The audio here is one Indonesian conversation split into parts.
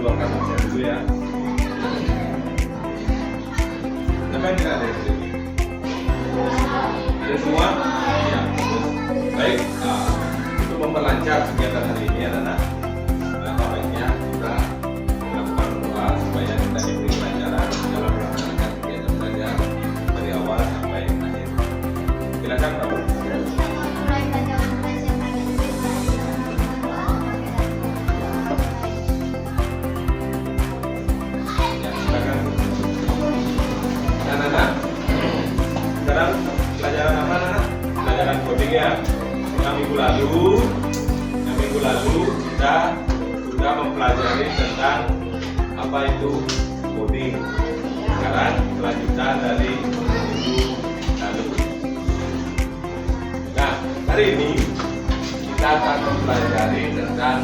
keluarkan saya dulu ya. Silakan tidak ada yang ada semua? Ya. Baik. Untuk memperlancar kegiatan hari ini anak-anak, baiknya kita melakukan doa supaya kita diberi kelancaran dalam melaksanakan kegiatan belajar dari awal sampai akhir. Silakan Pak. Sekarang pelajaran apa anak? Pelajaran coding ya. Yang minggu lalu kita sudah mempelajari tentang apa itu coding. Sekarang kelanjutan dari minggu lalu. Nah, hari ini kita akan mempelajari tentang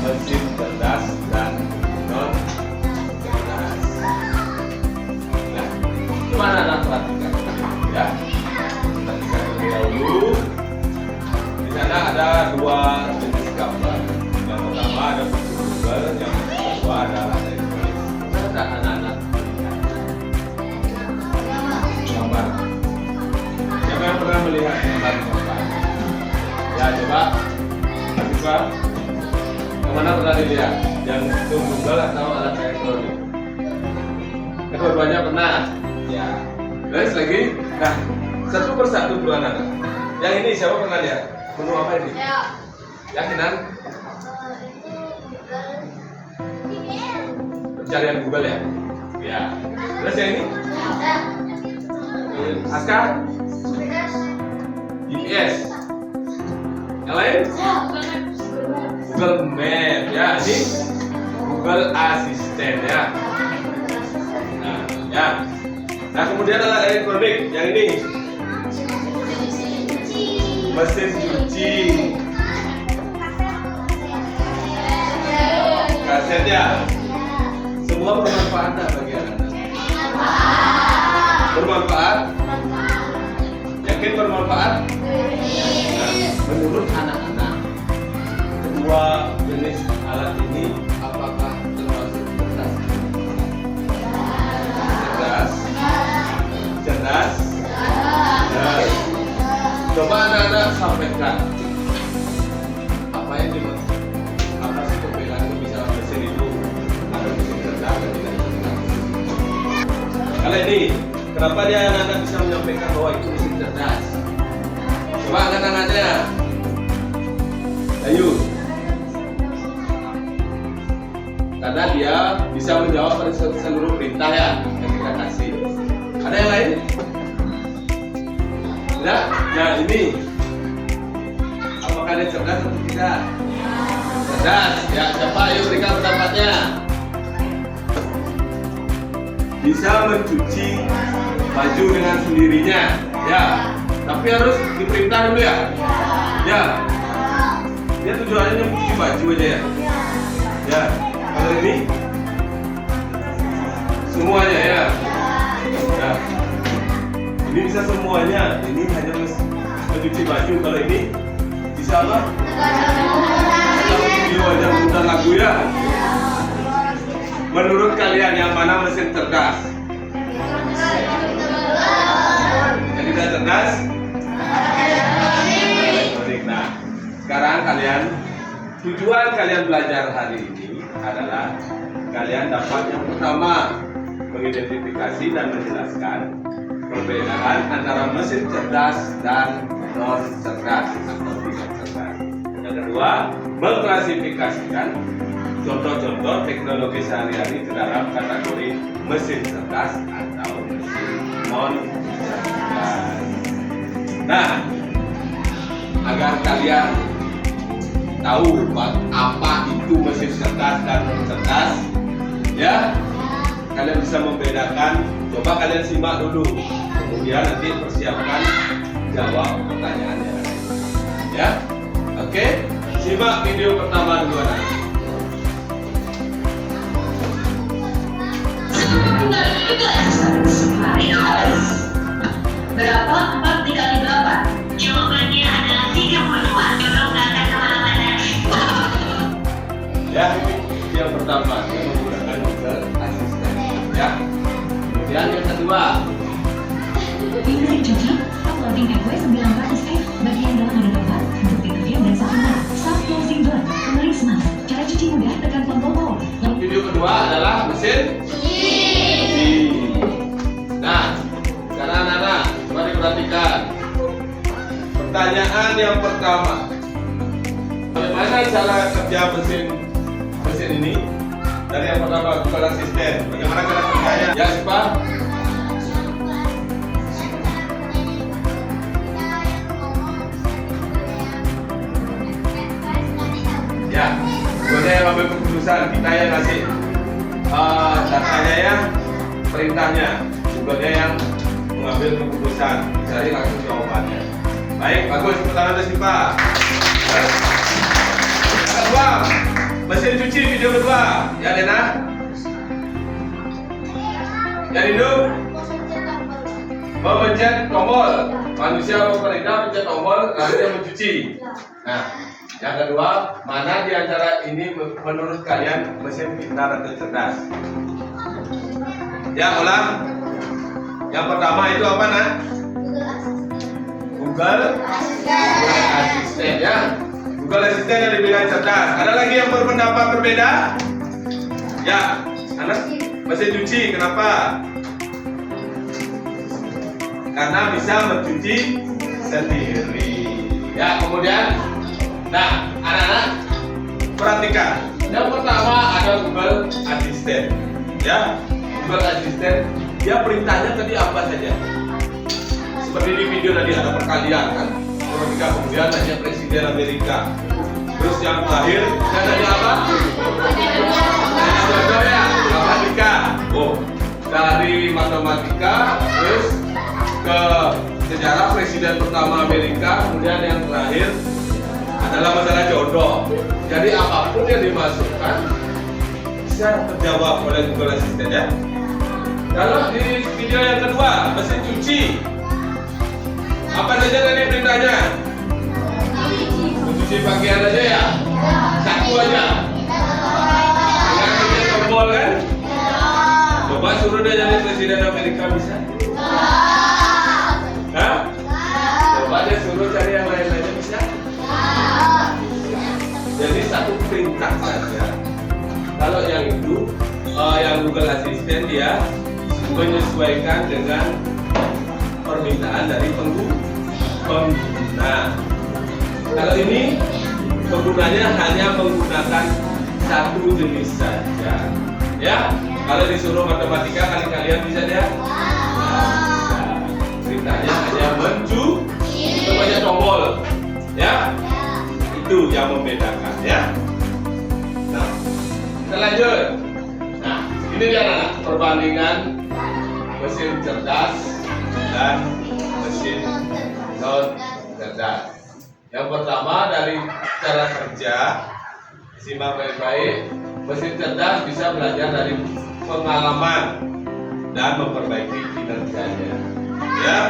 mesin cerdas dan non cerdas. Nah, gimana anak perhatikan? Ya, perhatikan terlebih dahulu. Di sana ada dua jenis gambar. Yang pertama ada buku Google, yang kedua adalah elektronik. Ada anak-anak gambar. Siapa yang pernah melihat gambar? Ya, coba. Coba. Kemana pernah dilihat? Yang itu Google atau alat elektronik? Kedua-duanya pernah. Ya. Terus lagi, nah satu persatu dua anak. Yang ini siapa pernah lihat? Menu apa ini? Ya. Yakinan? Pencarian Google ya? Ya. Terus yang ini? Aska? GPS. Yang lain? Google Map. Ya, ini Google Assistant ya. Nah, ya. Nah, kemudian alat elektronik yang ini mesin cuci, kaset ya. Semua bermanfaat bagi anak-anak. Bermanfaat? Yakin bermanfaat? Nah, menurut anak-anak, kedua jenis alat ini apakah termasuk cerdas? Cerdas? Cerdas. Coba anak-anak sampaikan apa yang dimaksud, apa sih perbedaan bisa mesin itu ada mesin cerdas dan tidak cerdas. Kalau ini, kenapa dia anak-anak bisa menyampaikan bahwa itu mesin cerdas? Coba angkat-angkatnya. Ayo. Karena dia bisa menjawab pada seluruh perintah ya yang kita kasih. Ada yang lain? Tidak? Ya ini. Apakah dia cerdas atau tidak? Cerdas. Ya, siapa? Ayo berikan pendapatnya. Bisa mencuci baju dengan sendirinya. Ya. Tapi harus diperintah dulu ya. Ya. Dia tujuannya mencuci baju aja ya. Ya. Kalau ini semuanya ya. Nah, ini bisa semuanya. Ini hanya mencuci baju. Kalau ini bisa apa? Kalau video aja putar lagu ya. Menurut kalian yang mana mesin cerdas? Yang tidak cerdas? Nah, sekarang kalian tujuan kalian belajar hari ini adalah kalian dapat yang pertama mengidentifikasi dan menjelaskan perbedaan antara mesin cerdas dan non cerdas atau tidak cerdas. Yang kedua, mengklasifikasikan contoh-contoh teknologi sehari-hari ke dalam kategori mesin cerdas atau mesin non cerdas. Nah, agar kalian tahu apa itu mesin cerdas dan non cerdas, ya, kalian bisa membedakan. Coba kalian simak dulu, kemudian nanti persiapkan jawab pertanyaannya. Ya, oke? Simak video pertama dulu anak. Berapa 4 dikali 8? Jawabannya adalah 32. Kalau nggak akan kemana-mana. Ya, yang pertama dia menggunakan Google Assistant. Ya. Kemudian yang kedua, Ini cocok, uploading FW900F bagian dalam ada tombol untuk deterjen dan sabun, self closing door, pengering smas, cara cuci mudah tekan tombol power. video kedua adalah mesin cuci. Nah, sekarang anak-anak, mari perhatikan. Pertanyaan yang pertama, bagaimana cara kerja mesin ini? Dari yang pertama, Google Assistant. Bagaimana cara kerjanya? Ya, Sipa? Ya, Google yang ambil keputusan, kita yang ngasih datanya ya, perintahnya. Google yang mengambil keputusan, cari langsung jawabannya. Baik, bagus. Pertanyaan dari Sipa. Kedua, mesin cuci video kedua. Ya, Lena? Ya, Rindu? Memencet tombol. Manusia pemerintah mencet tombol, lalu dia mencuci. Nah, yang kedua, mana di antara ini menurut kalian mesin pintar atau cerdas? Ya, ulang. Yang pertama itu apa, Nak? Google Assistant, ya. Google Assistant yang dibilang cerdas. Ada lagi yang berpendapat berbeda? Ya, anak mesin cuci, kenapa? Karena bisa mencuci sendiri. Ya, kemudian, nah, anak-anak perhatikan. Yang pertama ada Google Assistant. Ya, Google Assistant. Dia perintahnya tadi apa saja? Seperti di video tadi ada perkalian kan? Kemudian tanya Presiden Amerika. Terus yang terakhir, saya tanya apa? Contoh ya, matematika. Oh, dari matematika, terus ke sejarah Presiden pertama Amerika, kemudian yang terakhir adalah masalah jodoh. Jadi apapun yang dimasukkan bisa terjawab oleh Google Assistant ya. Kalau di video yang kedua, mesin cuci, apa saja tadi perintahnya? Mencuci pakaian aja ya? Satu aja? Dengan mencet tombol kan? Coba suruh dia jadi Presiden Amerika bisa? Hah? Coba dia suruh cari yang lain aja bisa? Jadi satu perintah saja. Kalau yang itu, yang Google Assistant dia menyesuaikan dengan permintaan dari pengguna. Kalau ini penggunanya hanya menggunakan satu jenis saja. Ya, kalau disuruh matematika kalian bisa ya? Nah, perintahnya hanya mencuci, banyak tombol. Ya, itu yang membedakan ya. Nah, kita lanjut. Nah, ini dia anak perbandingan mesin cerdas dan mesin non cerdas. Yang pertama dari cara kerja, simak baik-baik. Mesin cerdas bisa belajar dari pengalaman dan memperbaiki kinerjanya. Ya.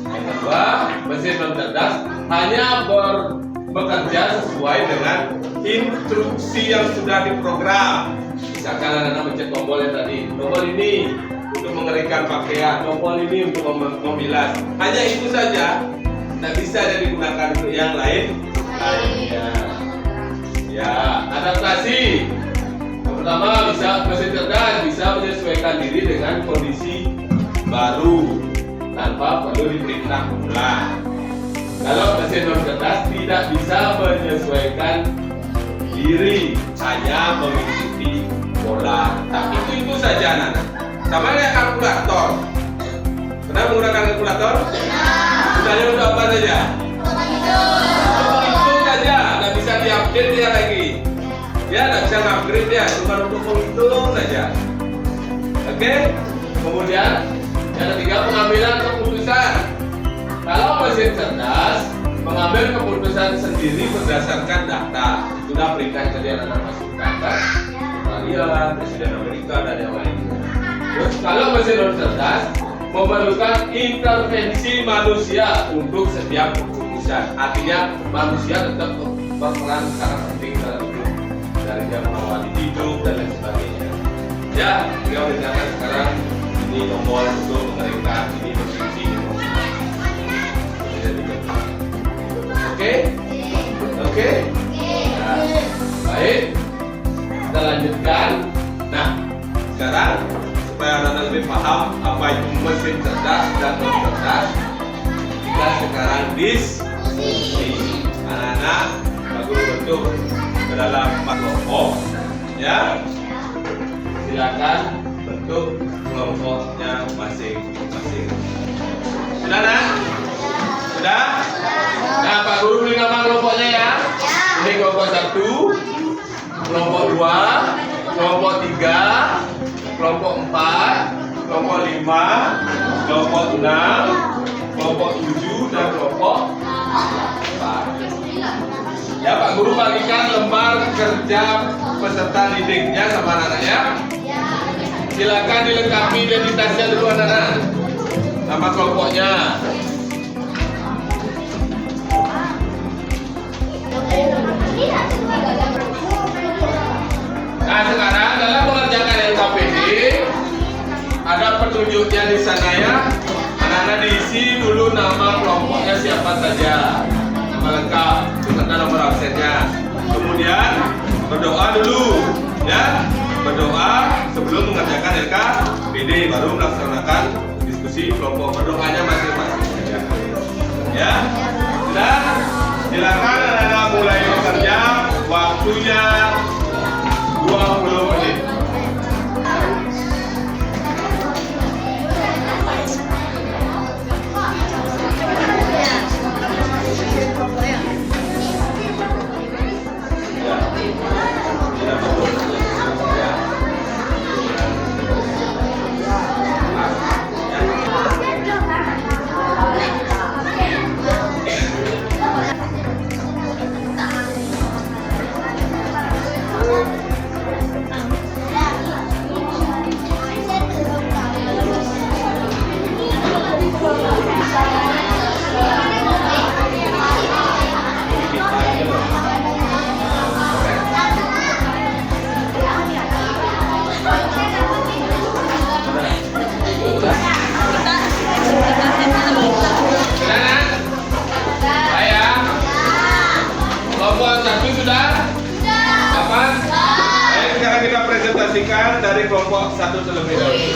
Yang kedua, mesin non cerdas hanya bekerja sesuai dengan instruksi yang sudah diprogram. Misalkan anak-anak mencet tombol yang tadi, tombol ini untuk mengeringkan pakaian, tombol ini untuk memilas. Hanya itu saja, tidak bisa digunakan untuk yang lainnya. Ya, adaptasi. Yang pertama, mesin cerdas bisa menyesuaikan diri dengan kondisi baru tanpa perlu diperintah ulang. Kalau mesin non cerdas tidak bisa menyesuaikan diri, hanya mengikuti pola. Tapi itu saja anak-anak. Sama kayak kalkulator. Pernah menggunakan kalkulator? Gunanya untuk apa saja? Untuk saja, nggak bisa diupdate dia lagi. Ya, nggak bisa upgrade dia, cuma untuk menghitung saja. Oke? Kemudian yang ketiga, pengambilan keputusan. Kalau mesin cerdas mengambil keputusan sendiri berdasarkan data, sudah perintah tadi anak masukkan kan? Australia, Presiden Amerika dan yang lainnya. Terus kalau mesin non cerdas memerlukan intervensi manusia untuk setiap keputusan. Artinya manusia tetap berperan sangat penting dalam hidup dari dia mengawali hidup dan lain sebagainya. Ya, dia mengerjakan sekarang ini tombol untuk mengeringkan, ini berfungsi, ini Oke? Oke? Nah, baik. Kita lanjutkan. Nah, sekarang supaya anak-anak lebih paham apa itu mesin cerdas dan non cerdas, kita sekarang diskusi. Anak-anak bagus bentuk ke dalam kelompok, ya. Silakan bentuk kelompoknya masing-masing. Sudah, nak? Sudah? Nah, Pak Guru beri nama kelompoknya ya. Ini kelompok 1, kelompok 2, kelompok 3, kelompok 4, kelompok 5, kelompok 6, kelompok 7, dan kelompok 4. Ya, Pak Guru bagikan lembar kerja peserta didiknya sama anak-anaknya. Silakan dilengkapi identitasnya dulu anak-anak. Nama kelompoknya. Nah, sekarang dalam mengerjakan LKPD ada petunjuknya di sana ya. Anak-anak diisi dulu nama kelompoknya siapa saja, nama lengkap serta nomor absennya. Kemudian berdoa dulu ya, berdoa sebelum mengerjakan LKPD, baru melaksanakan diskusi kelompok. Berdoanya masing-masing saja ya. Sudah, silakan anak-anak mulai bekerja. Waktunya 20 menit. Dari kelompok 1 terlebih dahulu.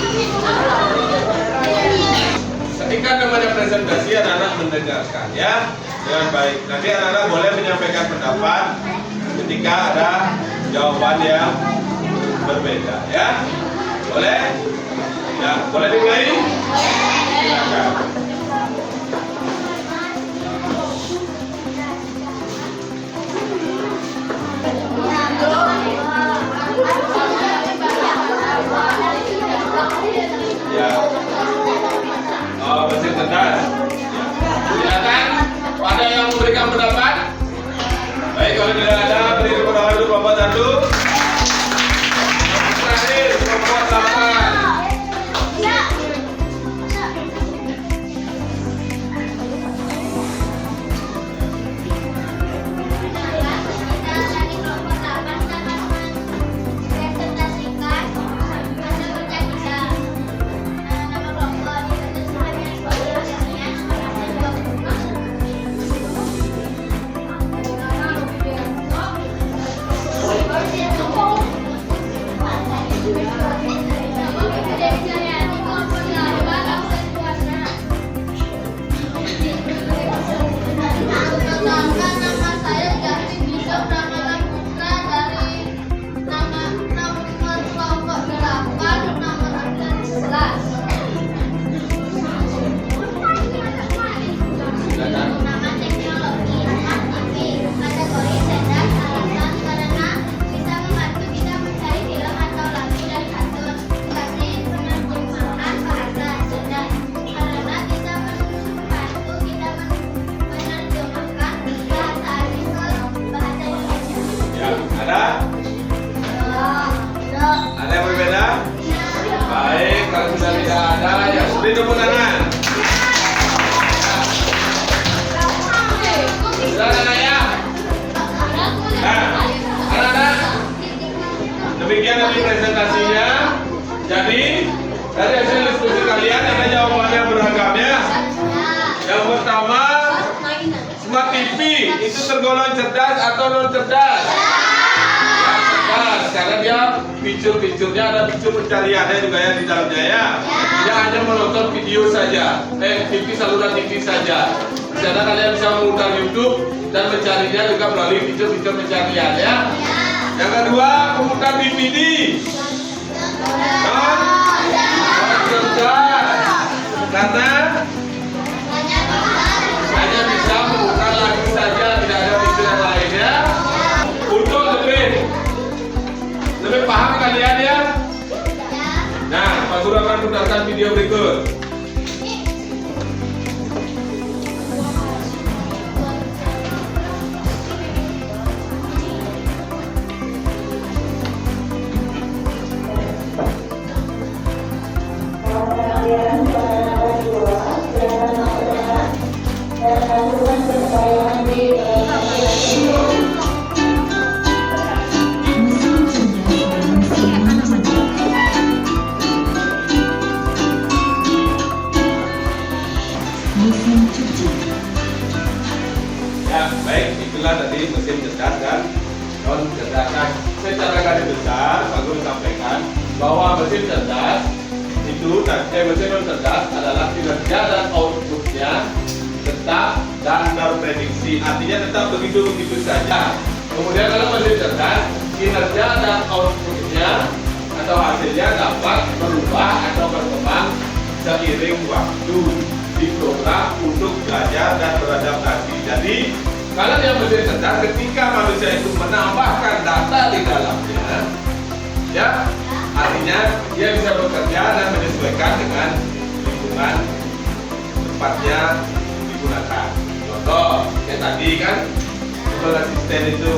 Ketika namanya presentasi, anak-anak mendengarkan ya dengan baik. Nanti anak-anak boleh menyampaikan pendapat ketika ada jawaban yang berbeda ya. Boleh? Ya, boleh dimulai? Silakan. Ya. Oh, mesin cerdas. Silakan. Pada yang memberikan pendapat. Baik, kalau tidak ada, beri pendapat dulu kelompok 1. Terakhir kelompok 8. Beri tepuk tangan. Silakan ya. Nah, anak-anak demikian tadi presentasinya. Jadi dari hasil diskusi kalian ada jawabannya beragam ya. Yang pertama, Smart TV itu tergolong cerdas atau non cerdas? Ya, cerdas, karena dia fitur-fiturnya ada fitur pencariannya juga ya di dalamnya ya. Dia hanya menonton video saja, TV saluran TV saja. Di sana kalian bisa mengundang YouTube dan mencarinya juga melalui fitur-fitur pencarian ya. Yang kedua, memutar DVD. Non cerdas, karena hanya bisa memutar lagu saja, tidak ada fitur yang lain ya. Untuk lebih paham kalian ya. Nah, Pak Guru akan putarkan video berikut. Mesin cuci. Ya, baik, itulah tadi mesin cerdas dan non cerdas. Nah, secara garis besar, Pak Guru sampaikan bahwa mesin cerdas itu mesin non cerdas adalah kinerja dan outputnya tetap dan terprediksi. Artinya tetap begitu-begitu saja. Kemudian kalau mesin cerdas, kinerja dan outputnya atau hasilnya dapat berubah atau berkembang seiring waktu, diprogram untuk belajar dan beradaptasi. Jadi kalau dia mesin cerdas, ketika manusia itu menambahkan data di dalamnya, ya artinya dia bisa bekerja dan menyesuaikan dengan lingkungan tempatnya digunakan. Contoh, kayak tadi kan Google Assistant itu,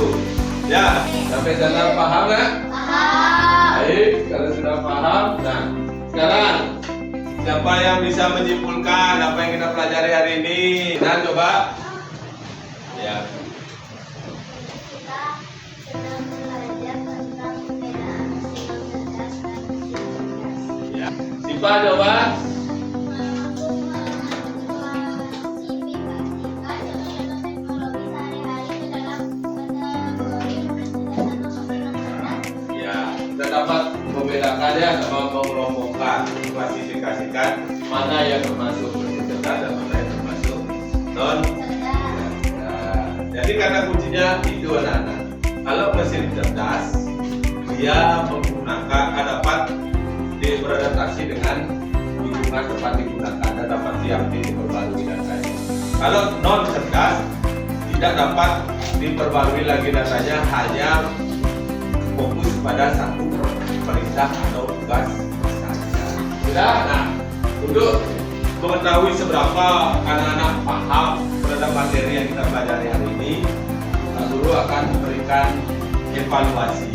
ya sampai sana paham nggak? Paham. Baik, kalau sudah paham, nah sekarang siapa yang bisa menyimpulkan apa yang kita pelajari hari ini? Dan coba. Ya. Ya. Siapa coba? Ya, kita dapat membedakan ya, sama mengelompokkan, klasifikasikan mana yang termasuk mesin cerdas dan mana yang termasuk non. Jadi karena kuncinya itu anak-anak. Kalau mesin cerdas, dia menggunakan dapat beradaptasi dengan lingkungan tempat digunakan dan dapat diambil diperbarui datanya. Kalau non cerdas, tidak dapat diperbarui lagi datanya, hanya fokus pada satu perintah atau tugas saja. Sudah? Nah, untuk mengetahui seberapa anak-anak paham terhadap materi yang kita pelajari hari ini, Pak Guru akan memberikan evaluasi.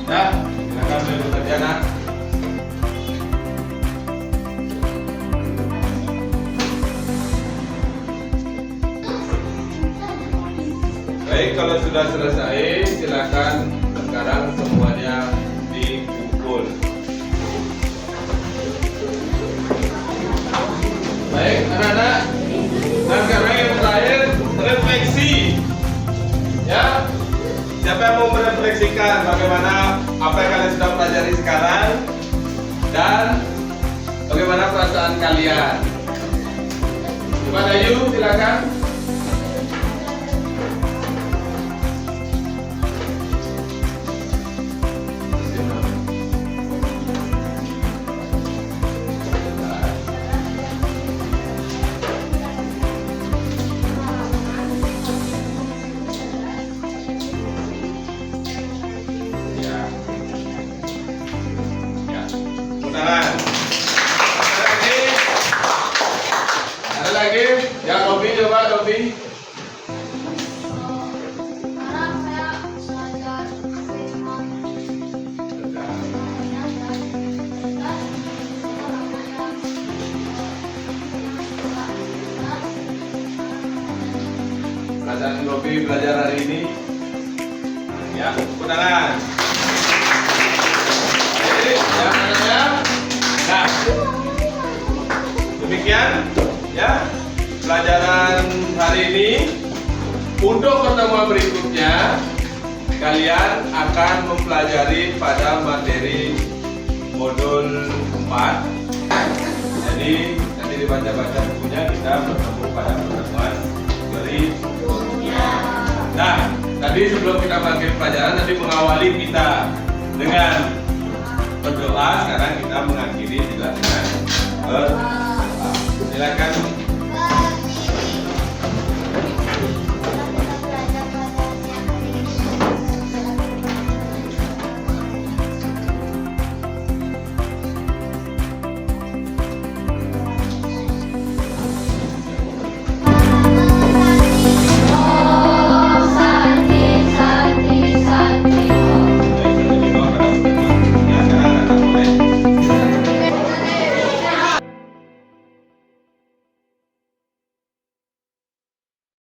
Ya, silakan beliau bekerja, nak. Baik, kalau sudah selesai, silakan sekarang semuanya dikumpul. Baik, anak-anak. Dan sekarang yang terakhir, refleksi. Ya, siapa yang mau merefleksikan bagaimana apa yang kalian sudah pelajari sekarang dan bagaimana perasaan kalian? Coba Ayu, silakan. Ada lagi? Ya, Robi, coba Robi. Pelajaran Robi belajar hari ini Ya, tepuk tangan. Oke, ya, ya. Nah, demikian ya pelajaran hari ini. Untuk pertemuan berikutnya, kalian akan mempelajari pada materi modul 4. Jadi nanti dibaca-baca bukunya, kita bertemu pada pertemuan berikutnya. Nah, tadi sebelum kita bangkit pelajaran, tadi mengawali kita dengan berdoa. Sekarang kita mengakhiri juga dengan berdoa. Silakan.